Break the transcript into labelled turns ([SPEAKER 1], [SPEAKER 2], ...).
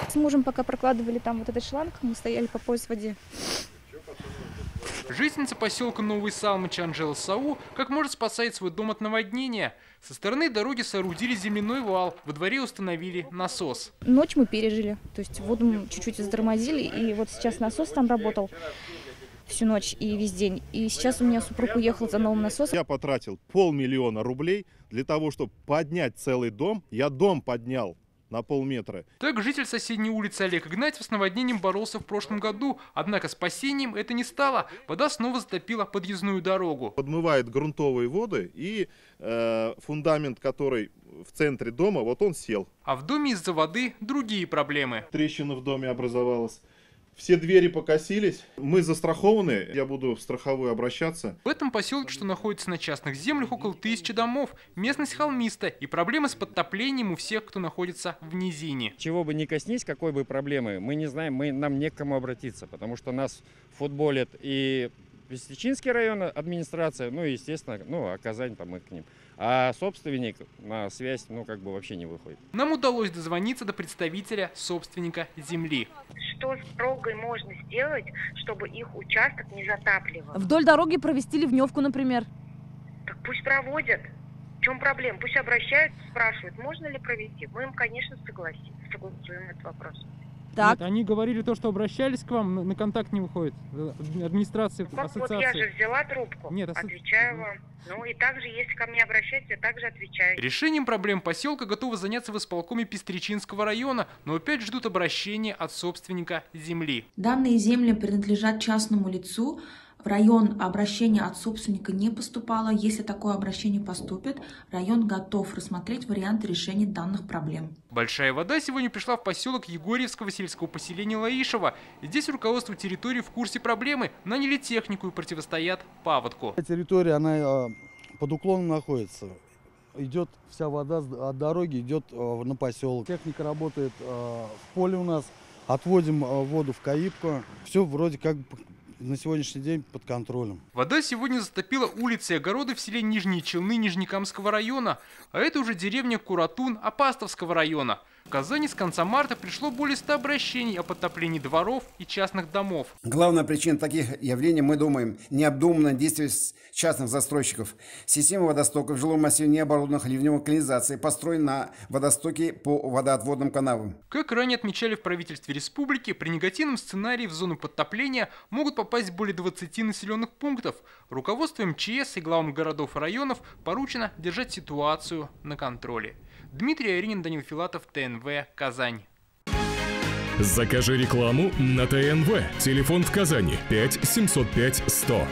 [SPEAKER 1] С мужем пока прокладывали там вот этот шланг, мы стояли по пояс в воде.
[SPEAKER 2] Жительница поселка Новый Салмыч Анжела Сау как может спасает свой дом от наводнения. Со стороны дороги соорудили земляной вал, во дворе установили насос.
[SPEAKER 1] Ночь мы пережили, то есть воду мы чуть-чуть затормозили, и вот сейчас насос там работал всю ночь и весь день. И сейчас у меня супруг уехал за новым насосом.
[SPEAKER 3] Я потратил 500 000 рублей для того, чтобы поднять целый дом. Я дом поднял на полметра.
[SPEAKER 2] Так житель соседней улицы Олег Игнатьев с наводнением боролся в прошлом году. Однако спасением это не стало. Вода снова затопила подъездную дорогу.
[SPEAKER 3] Подмывает грунтовые воды, и фундамент, который в центре дома, вот он сел.
[SPEAKER 2] А в доме из-за воды другие проблемы.
[SPEAKER 3] Трещина в доме образовалась. Все двери покосились. Мы застрахованы. Я буду в страховую обращаться.
[SPEAKER 2] В этом поселке, что находится на частных землях, около 1000 домов. Местность холмистая, и проблемы с подтоплением у всех, кто находится в низине.
[SPEAKER 4] Чего бы ни коснись, какой бы проблемы, мы не знаем, нам не к кому обратиться, потому что нас футболит и Вестичинский район, администрация, ну и, естественно, а Казань, там мы к ним. А собственник на связь, как бы вообще не выходит.
[SPEAKER 2] Нам удалось дозвониться до представителя собственника земли.
[SPEAKER 5] Что с дорогой можно сделать, чтобы их участок не затапливал?
[SPEAKER 6] Вдоль дороги провести ливневку, например.
[SPEAKER 5] Так пусть проводят. В чем проблема? Пусть обращаются, спрашивают, можно ли провести. Мы им, конечно, согласуем этот вопрос.
[SPEAKER 6] Так.
[SPEAKER 2] Нет, они говорили то, что обращались к вам, на контакт не выходит. Администрация, ассоциации.
[SPEAKER 5] Вот я же взяла трубку,
[SPEAKER 2] Нет,
[SPEAKER 5] отвечаю вам. И также, если ко мне обращаются, я также отвечаю.
[SPEAKER 2] Решением проблем поселка готовы заняться в исполкоме Пестричинского района, но опять ждут обращения от собственника земли.
[SPEAKER 7] Данные земли принадлежат частному лицу. В район обращение от собственника не поступало. Если такое обращение поступит, район готов рассмотреть варианты решения данных проблем.
[SPEAKER 2] Большая вода сегодня пришла в поселок Егорьевского сельского поселения Лаишево. Здесь руководство территории в курсе проблемы, наняли технику и противостоят паводку.
[SPEAKER 8] Территория, она под уклоном находится. Идет вся вода от дороги, идет на поселок. Техника работает в поле у нас. Отводим воду в Каибку. Все вроде как на сегодняшний день под контролем.
[SPEAKER 2] Вода сегодня затопила улицы и огороды в селе Нижние Челны Нижнекамского района, а это уже деревня Куратун Апастовского района. В Казани с конца марта пришло более 100 обращений о подтоплении дворов и частных домов.
[SPEAKER 9] Главная причина таких явлений, мы думаем, необдуманное действие частных застройщиков. Система водостоков в жилом массиве не оборудованных ливневой канализацией построена на водостоке по водоотводным канавам.
[SPEAKER 2] Как ранее отмечали в правительстве республики, при негативном сценарии в зону подтопления могут попасть более 20 населенных пунктов. Руководству МЧС и главам городов и районов поручено держать ситуацию на контроле. Дмитрий Аринин, Данил Филатов, ТНВ, Казань.
[SPEAKER 10] Закажи рекламу на ТНВ. Телефон в Казани 5 705 100.